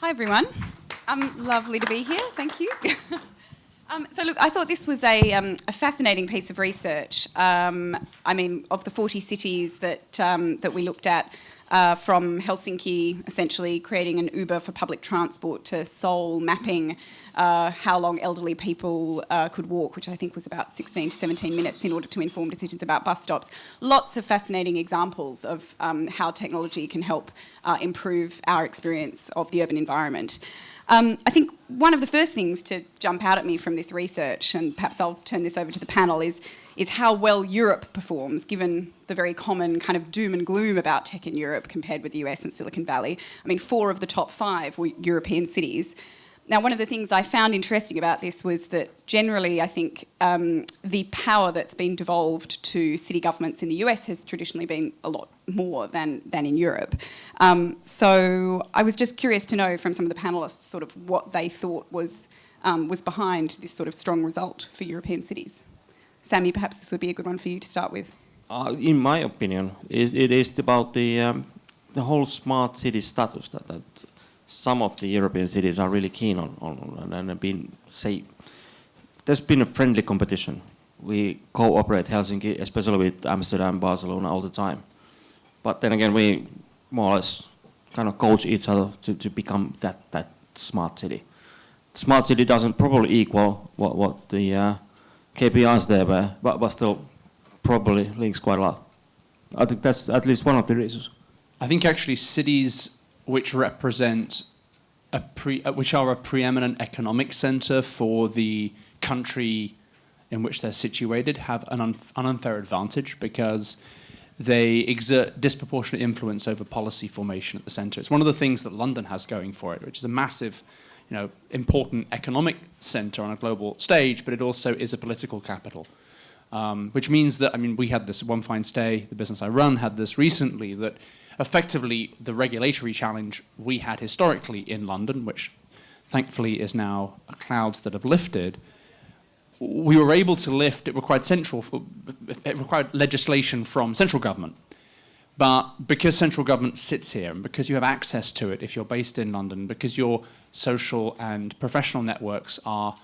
Hi everyone. Lovely to be here, thank you. So look, I thought this was a fascinating piece of research. Of the 40 cities that we looked at, from Helsinki essentially creating an Uber for public transport to Seoul mapping how long elderly people could walk, which I think was about 16 to 17 minutes in order to inform decisions about bus stops. Lots of fascinating examples of how technology can help improve our experience of the urban environment. I think one of the first things to jump out at me from this research, and perhaps I'll turn this over to the panel, is how well Europe performs, given the very common kind of doom and gloom about tech in Europe compared with the US and Silicon Valley. 4 of the top 5 were European cities. Now, one of the things I found interesting about this was that generally, I think, the power that's been devolved to city governments in the US has traditionally been a lot more than in Europe. So I was just curious to know from some of the panellists sort of what they thought was behind this sort of strong result for European cities. Sami, perhaps this would be a good one for you to start with. In my opinion, it is about the whole smart city status that some of the European cities are really keen on and have been, there's been a friendly competition. We cooperate Helsinki, especially with Amsterdam, Barcelona all the time. But then again, we more or less kind of coach each other to become that smart city. Smart city doesn't probably equal what the KPIs there were, but still probably links quite a lot. I think that's at least one of the reasons. I think actually cities which represent which are a preeminent economic centre for the country in which they're situated have an unfair advantage because they exert disproportionate influence over policy formation at the centre. It's one of the things that London has going for it, which is a massive, important economic centre on a global stage, but it also is a political capital. Which means that, we had this One Fine Stay, the business I run, had this recently, that effectively the regulatory challenge we had historically in London, which thankfully is now clouds that have lifted, we were able to lift. It required legislation from central government. But because central government sits here, and because you have access to it if you're based in London, because your social and professional networks are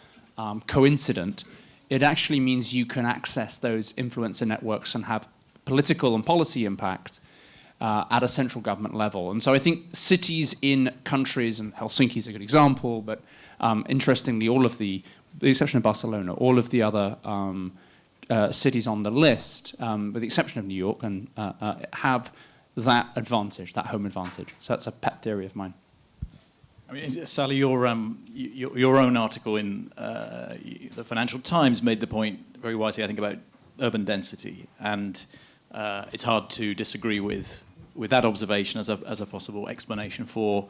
coincident, it actually means you can access those influencer networks and have political and policy impact at a central government level. And so I think cities in countries, and Helsinki is a good example, but interestingly, all of the exception of Barcelona, all of the other cities on the list, with the exception of New York, and have that advantage, that home advantage. So that's a pet theory of mine. Sally, your own article in the Financial Times made the point very wisely, I think, about urban density, and it's hard to disagree with that observation as a possible explanation for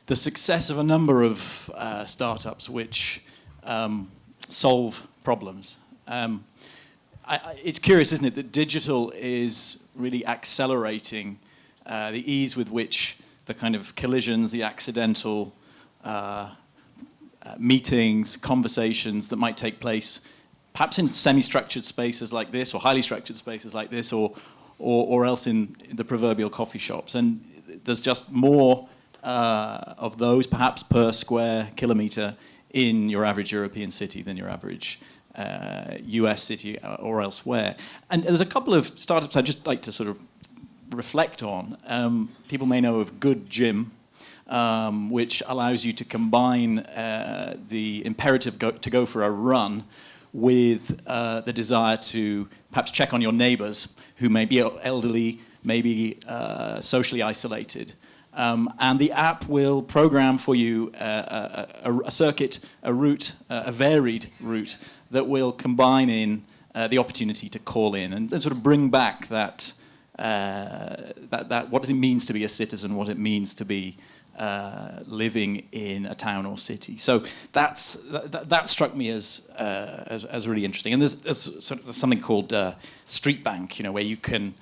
the success of a number of startups which solve problems. It's curious, isn't it, that digital is really accelerating the ease with which the kind of collisions, the accidental meetings, conversations that might take place perhaps in semi-structured spaces like this, or highly structured spaces like this, or else in the proverbial coffee shops. And there's just more of those, perhaps per square kilometre, in your average European city than your average US city or elsewhere. And there's a couple of startups I'd just like to sort of reflect on. People may know of Good Gym, which allows you to combine the imperative to go for a run with the desire to perhaps check on your neighbours who may be elderly, maybe socially isolated. And the app will program for you a circuit, a route, a varied route that will combine in the opportunity to call in and sort of bring back that what it means to be a citizen, what it means to be living in a town or city. So that struck me as really interesting. And there's something called Street Bank, where you can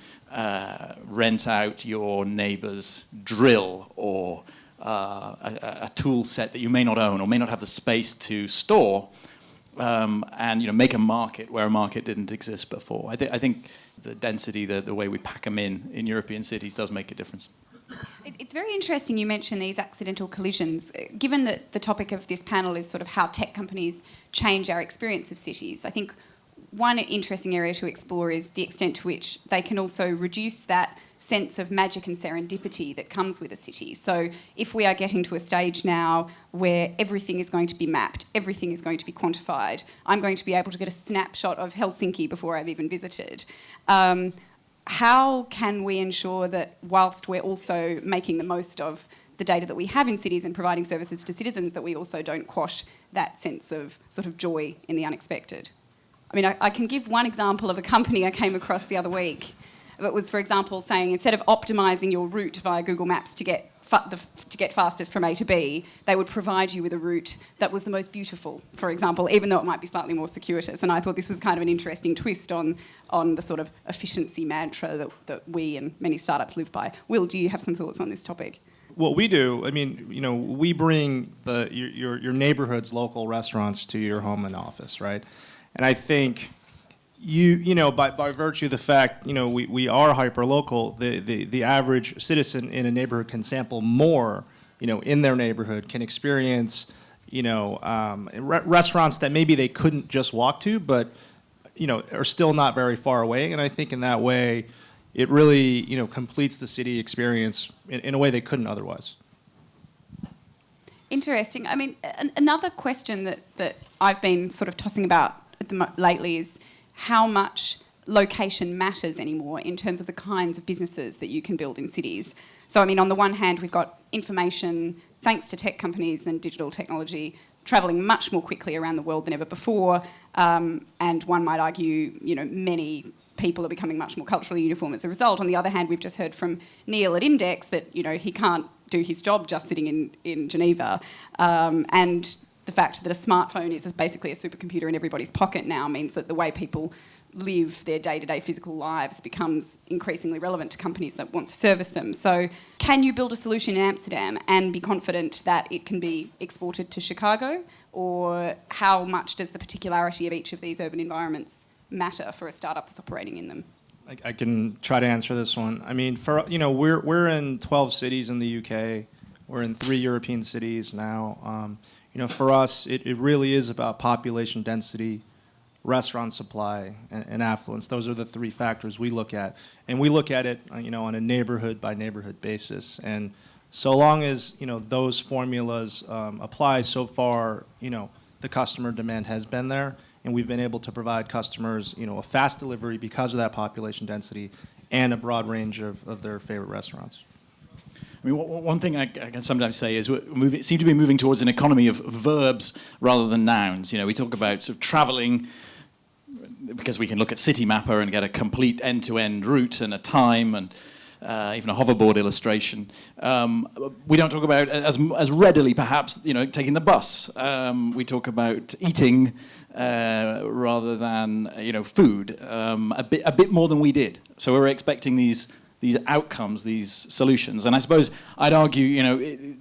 rent out your neighbour's drill or a tool set that you may not own or may not have the space to store, and make a market where a market didn't exist before. I think the density, the way we pack them in European cities does make a difference. It's very interesting you mention these accidental collisions. Given that the topic of this panel is sort of how tech companies change our experience of cities, I think one interesting area to explore is the extent to which they can also reduce that sense of magic and serendipity that comes with a city. So if we are getting to a stage now where everything is going to be mapped, everything is going to be quantified, I'm going to be able to get a snapshot of Helsinki before I've even visited. How can we ensure that whilst we're also making the most of the data that we have in cities and providing services to citizens, that we also don't quash that sense of sort of joy in the unexpected? I mean, I can give one example of a company I came across the other week. It was, for example, saying instead of optimising your route via Google Maps to get fastest from A to B, they would provide you with a route that was the most beautiful, for example, even though it might be slightly more circuitous. And I thought this was kind of an interesting twist on the sort of efficiency mantra that we and many startups live by. Will, do you have some thoughts on this topic? What we do, I mean, you know, we bring your neighborhood's local restaurants to your home and office, right? And I think you know, by virtue of the fact, you know, we are hyper-local, the average citizen in a neighborhood can sample more, you know, in their neighborhood, can experience, you know, restaurants that maybe they couldn't just walk to, but, you know, are still not very far away. And I think in that way, it really, you know, completes the city experience in a way they couldn't otherwise. Interesting. I mean, another question that I've been sort of tossing about lately is how much location matters anymore in terms of the kinds of businesses that you can build in cities. So, I mean, on the one hand, we've got information, thanks to tech companies and digital technology, travelling much more quickly around the world than ever before. And one might argue, you know, many people are becoming much more culturally uniform as a result. On the other hand, we've just heard from Neil at Index that, you know, he can't do his job just sitting in Geneva. And the fact that a smartphone is basically a supercomputer in everybody's pocket now means that the way people live their day-to-day physical lives becomes increasingly relevant to companies that want to service them. So can you build a solution in Amsterdam and be confident that it can be exported to Chicago? Or how much does the particularity of each of these urban environments matter for a startup that's operating in them? I can try to answer this one. I mean, you know, we're in 12 cities in the UK. We're in 3 European cities now. You know, for us, it really is about population density, restaurant supply, and affluence. Those are the 3 factors we look at. And we look at it, you know, on a neighborhood-by-neighborhood basis. And so long as, you know, those formulas apply, so far, you know, the customer demand has been there. And we've been able to provide customers, you know, a fast delivery because of that population density and a broad range of their favorite restaurants. I mean, one thing I can sometimes say is we seem to be moving towards an economy of verbs rather than nouns. You know, we talk about sort of travelling because we can look at Citymapper and get a complete end-to-end route and a time and even a hoverboard illustration. We don't talk about as readily, perhaps, you know, taking the bus. We talk about eating rather than, you know, food a bit more than we did. So we're expecting these outcomes, these solutions. And I suppose I'd argue, you know,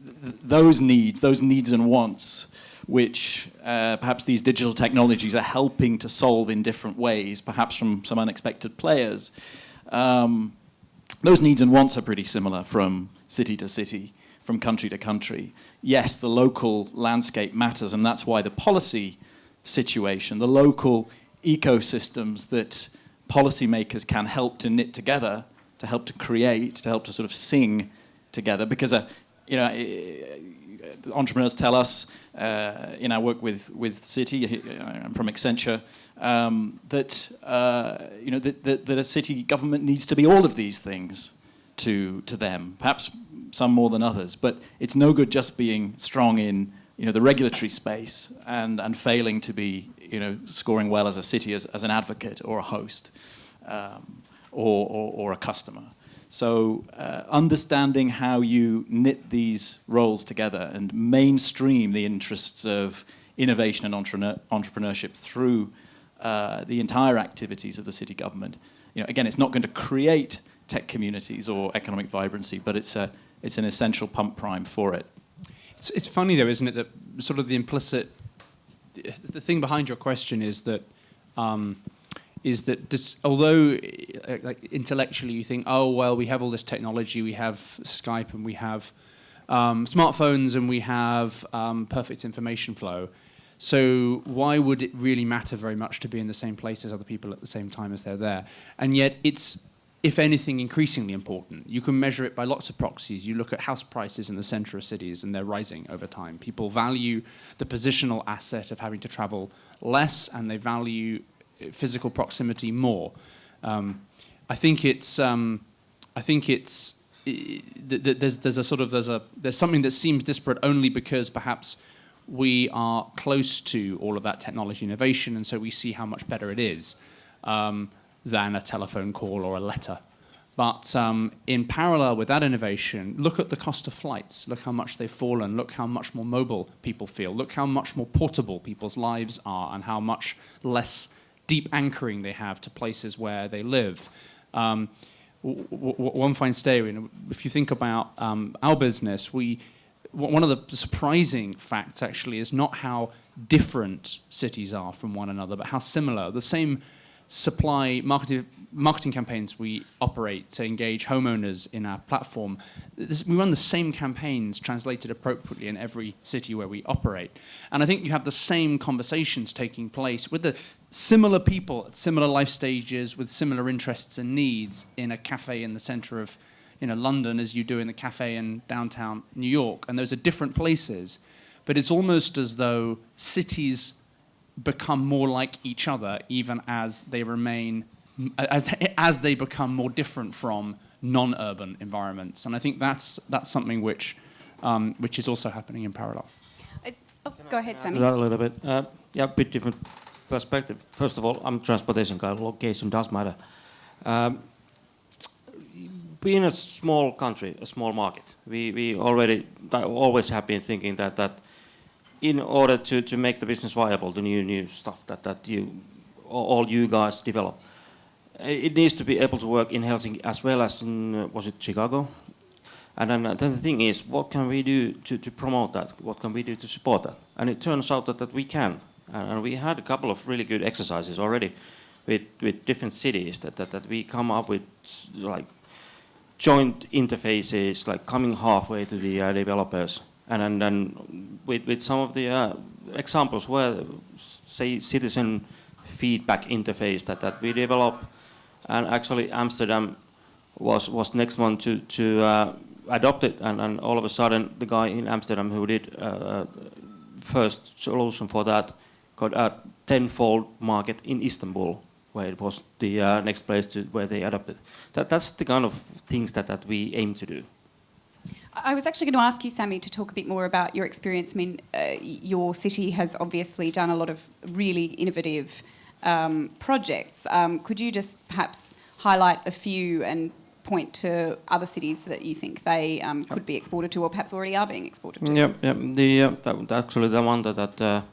those needs and wants, which perhaps these digital technologies are helping to solve in different ways, perhaps from some unexpected players, those needs and wants are pretty similar from city to city, from country to country. Yes, the local landscape matters, and that's why the policy situation, the local ecosystems that policymakers can help to knit together, to help to create, to help to sort of sing together. Because, you know, entrepreneurs tell us in our work with CITIE, I'm from Accenture, that you know that a city government needs to be all of these things to them. Perhaps some more than others, but it's no good just being strong in, you know, the regulatory space and failing to be, you know, scoring well as a city as an advocate or a host. Or a customer. So understanding how you knit these roles together and mainstream the interests of innovation and entrepreneurship through the entire activities of the city government. You know, again, it's not going to create tech communities or economic vibrancy, but it's an essential pump prime for it. It's funny though, isn't it, that sort of the thing behind your question is that is that although like intellectually you think, oh well, we have all this technology, we have Skype and we have smartphones and we have perfect information flow. So why would it really matter very much to be in the same place as other people at the same time as they're there? And yet it's, if anything, increasingly important. You can measure it by lots of proxies. You look at house prices in the center of cities and they're rising over time. People value the positional asset of having to travel less, and they value physical proximity more. I think it's there's something that seems disparate only because perhaps we are close to all of that technology innovation, and so we see how much better it is than a telephone call or a letter. But in parallel with that innovation, look at the cost of flights. Look how much they've fallen. Look how much more mobile people feel. Look how much more portable people's lives are, and how much less deep anchoring they have to places where they live. One fine stay, if you think about our business, one of the surprising facts actually is not how different cities are from one another, but how similar. The same supply marketing campaigns we operate to engage homeowners in our platform, we run the same campaigns translated appropriately in every city where we operate. And I think you have the same conversations taking place with the similar people at similar life stages with similar interests and needs in a cafe in the center of London as you do in the cafe in downtown New York. And those are different places, but it's almost as though cities become more like each other even as they remain, as they become more different from non-urban environments. And I think that's something which is also happening in parallel. Go ahead, Sami. A little bit. Yeah, a bit different perspective. First of all, I'm a transportation guy. Location does matter. Being a small country, a small market, we always have been thinking that in order to make the business viable, the new stuff that all you guys develop, it needs to be able to work in Helsinki as well as in, was it Chicago? And then the thing is, what can we do to promote that? What can we do to support that? And it turns out that we can. And we had a couple of really good exercises already with different cities that we come up with, like joint interfaces, like coming halfway to the developers. And then with some of the examples where, say, citizen feedback interface that we develop, and actually Amsterdam was next one to adopt it, and all of a sudden the guy in Amsterdam who did first solution for that got a tenfold market in Istanbul, where it was the next place where they adopted. That's the kind of things that we aim to do. I was actually going to ask you, Sami, to talk a bit more about your experience. I mean, your city has obviously done a lot of really innovative projects. Could you just perhaps highlight a few and point to other cities that you think they could be exported to, or perhaps already are being exported to? Actually, the one that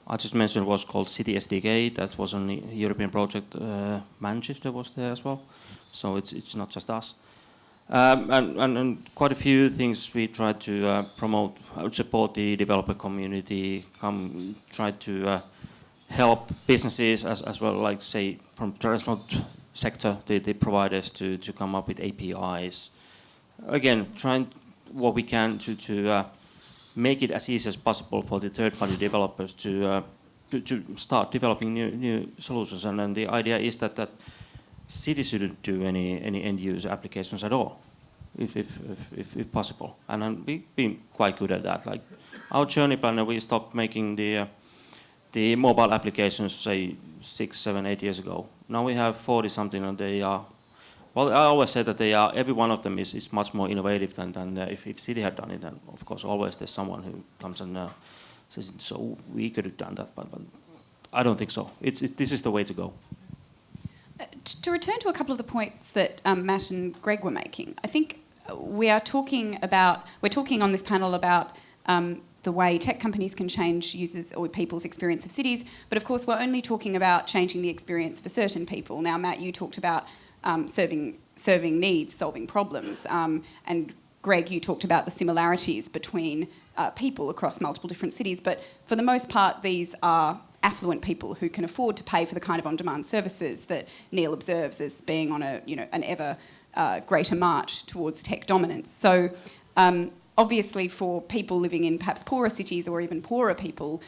I just mentioned was called City SDK. That was a European project. Manchester was there as well, so it's not just us. And quite a few things we try to promote, support the developer community, try to help businesses as well, like say from transport sector, the providers to come up with APIs. Again, trying what we can to make it as easy as possible for the third-party developers to start developing new solutions. And then the idea is that city shouldn't do any end-user applications at all, if possible. And then we've been quite good at that. Like our journey planner, we stopped making the mobile applications, say 6, 7, 8 years ago. Now we have 40 something, and they are. Well, I always say that every one of them is much more innovative than if City had done it. And of course, always there's someone who comes and says, so we could have done that, but I don't think so. This is the way to go. To return to a couple of the points that Matt and Greg were making, I think we're talking on this panel about the way tech companies can change users or people's experience of cities, but of course we're only talking about changing the experience for certain people. Now, Matt, you talked about serving needs, solving problems, and Greg, you talked about the similarities between people across multiple different cities, but for the most part these are affluent people who can afford to pay for the kind of on-demand services that Neil observes as being on an ever greater march towards tech dominance. So obviously for people living in perhaps poorer cities or even poorer people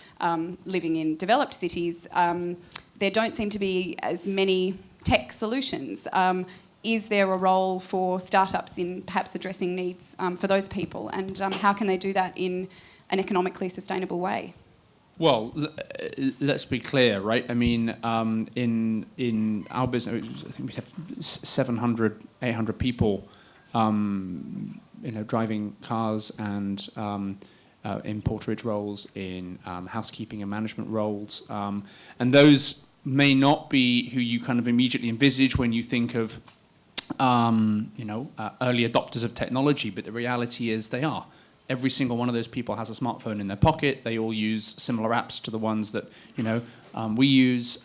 living in developed cities, there don't seem to be as many tech solutions. Is there a role for startups in perhaps addressing needs for those people, and how can they do that in an economically sustainable way? Well, let's be clear, right? I mean, in our business, I think we have 700, 800 people, driving cars and in porterage roles, in housekeeping and management roles, and those may not be who you kind of immediately envisage when you think of early adopters of technology, but the reality is they are. Every single one of those people has a smartphone in their pocket. They all use similar apps to the ones that we use.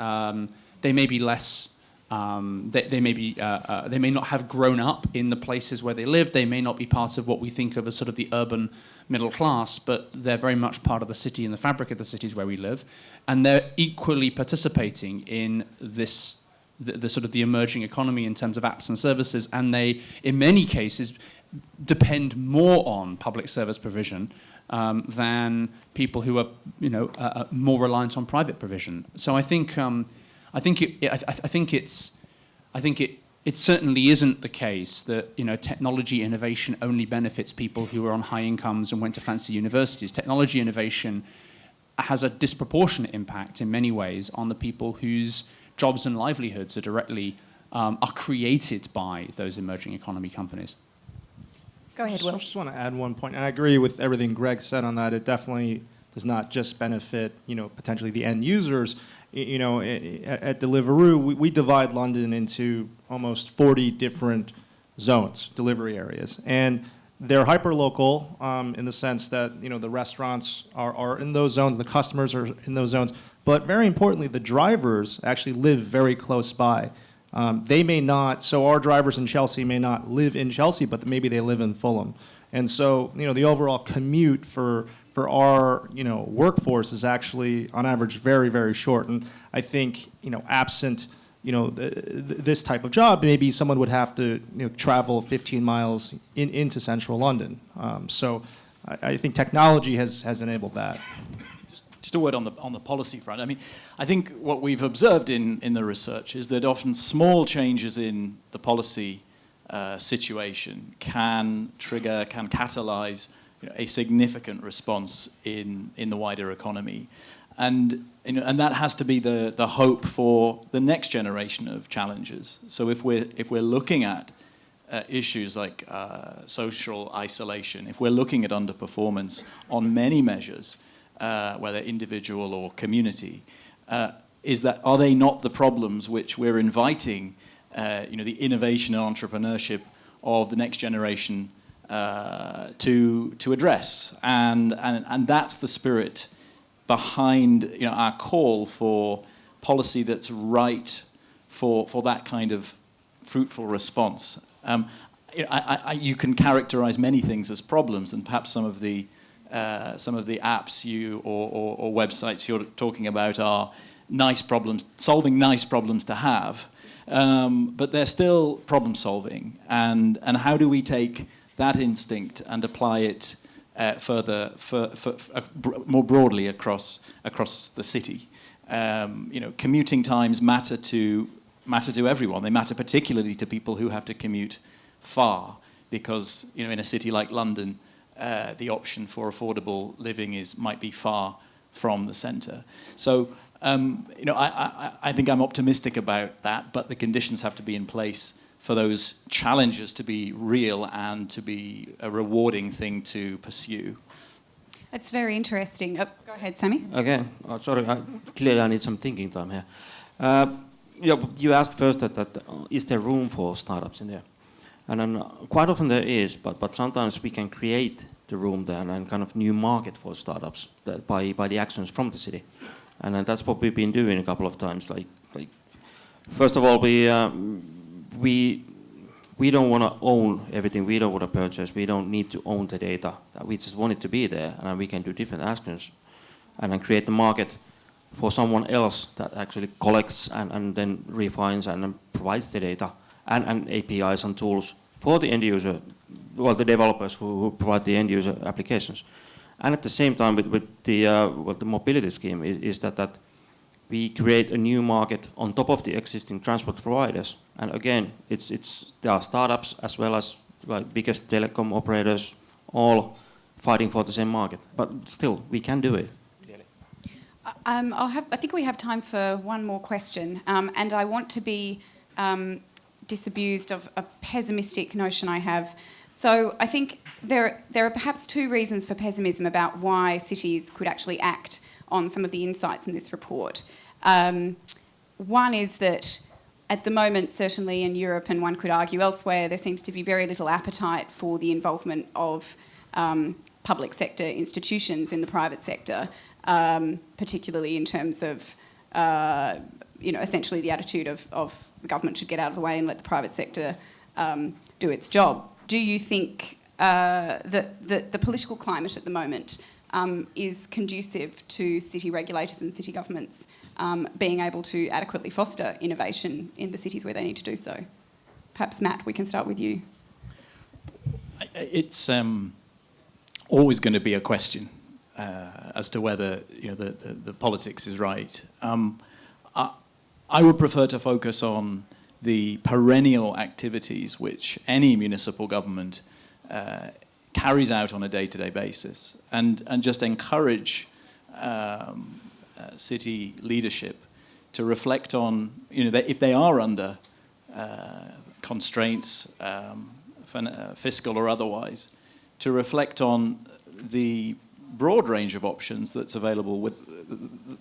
They may be less. They may not have grown up in the places where they live. They may not be part of what we think of as sort of the urban middle class, but they're very much part of the city and the fabric of the cities where we live, and they're equally participating in this. The sort of the emerging economy in terms of apps and services, and they, in many cases, depend more on public service provision than people who are, more reliant on private provision. So I think it certainly isn't the case that technology innovation only benefits people who are on high incomes and went to fancy universities. Technology innovation has a disproportionate impact in many ways on the people whose jobs and livelihoods are directly are created by those emerging economy companies. Go ahead, Will. I just want to add one point, and I agree with everything Greg said on that. It definitely does not just benefit, potentially the end users. At Deliveroo, we divide London into almost 40 different zones, delivery areas, and they're hyper-local in the sense that the restaurants are in those zones, the customers are in those zones, but very importantly, the drivers actually live very close by. They may not, so our drivers in Chelsea may not live in Chelsea, but maybe they live in Fulham. And so, the overall commute for our, workforce is actually, on average, very, very short. And I think, absent, this type of job, maybe someone would have to, travel 15 miles into central London. So I think technology has enabled that. Just a word on the policy front. I mean, I think what we've observed in the research is that often small changes in the policy situation can catalyze a significant response in the wider economy, and that has to be the hope for the next generation of challenges. So if we're looking at issues like social isolation, if we're looking at underperformance on many measures, whether individual or community, are they not the problems which we're inviting, the innovation and entrepreneurship of the next generation to address? And that's the spirit behind our call for policy that's right for that kind of fruitful response. You can characterize many things as problems, and perhaps some of the apps or websites you're talking about are nice problems, solving nice problems to have, but they're still problem solving. And how do we take that instinct and apply it more broadly across the city? Commuting times matter to everyone. They matter particularly to people who have to commute far, because in a city like London, the option for affordable living might be far from the centre. So, I think I'm optimistic about that, but the conditions have to be in place for those challenges to be real and to be a rewarding thing to pursue. It's very interesting. Go ahead, Sami. Okay, sorry, clearly I need some thinking time here. You asked first that is there room for startups in there? And then quite often there is, but sometimes we can create the room there and kind of new market for startups by the actions from the city. And that's what we've been doing a couple of times. Like first of all, we don't want to own everything. We don't want to purchase. We don't need to own the data. We just want it to be there, and we can do different actions and then create the market for someone else that actually collects and then refines and then provides the data and APIs and tools for the end user, well, the developers who provide the end user applications. And at the same time, with the mobility scheme is that we create a new market on top of the existing transport providers. And again, there are startups as well as like biggest telecom operators, all fighting for the same market. But still, we can do it. I think we have time for one more question, and I want to be disabused of a pessimistic notion I have. So I think there are perhaps two reasons for pessimism about why cities could actually act on some of the insights in this report. One is that at the moment, certainly in Europe, and one could argue elsewhere, there seems to be very little appetite for the involvement of public sector institutions in the private sector, particularly in terms of, essentially the attitude of the government should get out of the way and let the private sector do its job. Do you think that the political climate at the moment is conducive to city regulators and city governments being able to adequately foster innovation in the cities where they need to do so? Perhaps, Matt, we can start with you. It's always going to be a question as to whether the politics is right. I would prefer to focus on the perennial activities which any municipal government carries out on a day-to-day basis, and just encourage city leadership to reflect on, if they are under constraints, fiscal or otherwise, to reflect on the broad range of options that's available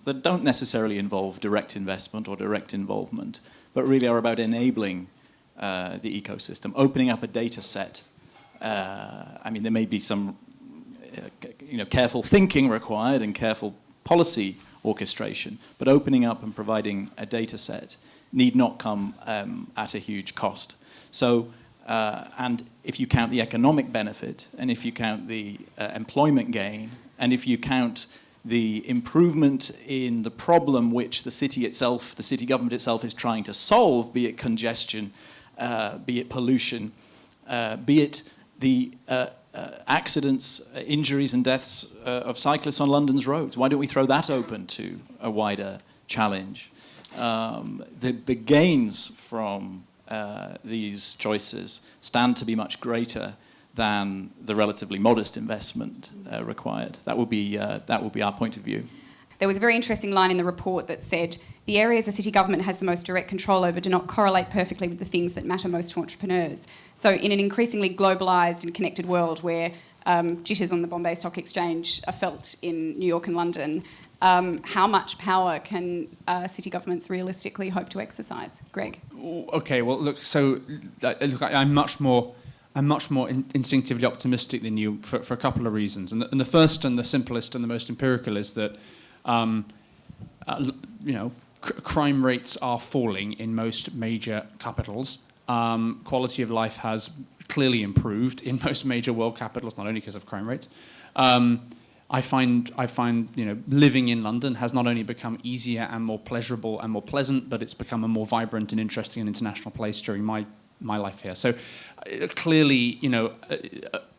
that don't necessarily involve direct investment or direct involvement, but really are about enabling the ecosystem, opening up a data set. There may be some careful thinking required and careful policy orchestration, but opening up and providing a data set need not come at a huge cost. So, and if you count the economic benefit, and if you count the employment gain, and if you count the improvement in the problem which the city itself, the city government itself is trying to solve, be it congestion, be it pollution, be it the accidents, injuries and deaths of cyclists on London's roads. Why don't we throw that open to a wider challenge? The gains from these choices stand to be much greater than the relatively modest investment required. That would be our point of view. There was a very interesting line in the report that said, the areas a city government has the most direct control over do not correlate perfectly with the things that matter most to entrepreneurs. So in an increasingly globalised and connected world where jitters on the Bombay Stock Exchange are felt in New York and London, how much power can city governments realistically hope to exercise? Greg? Okay, well, look, I'm much more instinctively optimistic than you for a couple of reasons. And the first and the simplest and the most empirical is that, crime rates are falling in most major capitals. Quality of life has clearly improved in most major world capitals, not only because of crime rates. I find living in London has not only become easier and more pleasurable and more pleasant, but it's become a more vibrant and interesting and international place during my life here. So clearly,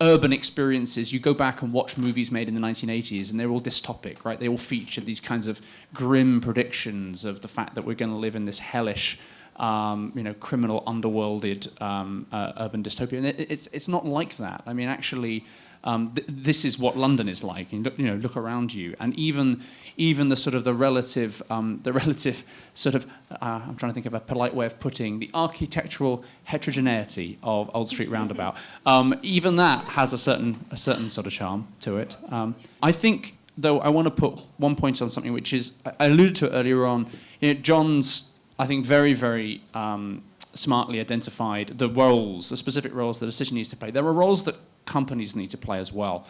urban experiences, you go back and watch movies made in the 1980s and they're all dystopic, right? They all feature these kinds of grim predictions of the fact that we're going to live in this hellish, criminal, underworlded urban dystopia. And it's not like that. I mean, actually, this is what London is like. And look around you, and even the sort of the relative sort of I'm trying to think of a polite way of putting the architectural heterogeneity of Old Street Roundabout. Even that has a certain sort of charm to it. I think, though, I want to put one point on something which is I alluded to it earlier on. John's, I think, very, very smartly identified the specific roles that a city needs to play. There are roles that companies need to play as well.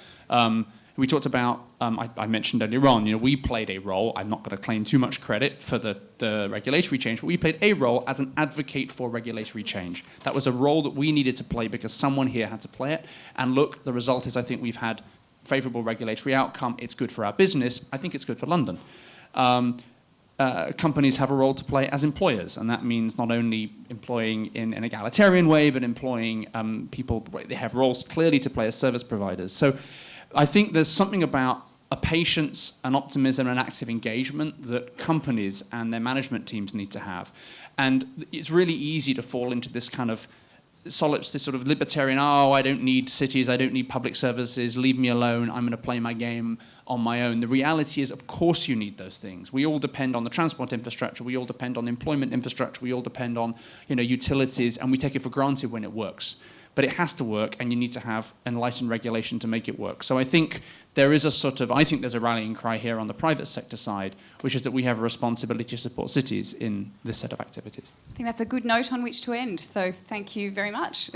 We talked about, I mentioned earlier on, we played a role. I'm not going to claim too much credit for the regulatory change, but we played a role as an advocate for regulatory change. That was a role that we needed to play because someone here had to play it. And look, the result is I think we've had favourable regulatory outcome. It's good for our business. I think it's good for London. companies have a role to play as employers, and that means not only employing in an egalitarian way, but employing people. They have roles clearly to play as service providers. So I think there's something about a patience, an optimism, and an active engagement that companies and their management teams need to have. And it's really easy to fall into this kind of this sort of libertarian, oh, I don't need cities, I don't need public services, leave me alone, I'm going to play my game on my own. The reality is, of course you need those things. We all depend on the transport infrastructure, we all depend on employment infrastructure, we all depend on utilities, and we take it for granted when it works. But it has to work, and you need to have enlightened regulation to make it work. So I think there's a rallying cry here on the private sector side, which is that we have a responsibility to support cities in this set of activities. I think that's a good note on which to end. So thank you very much.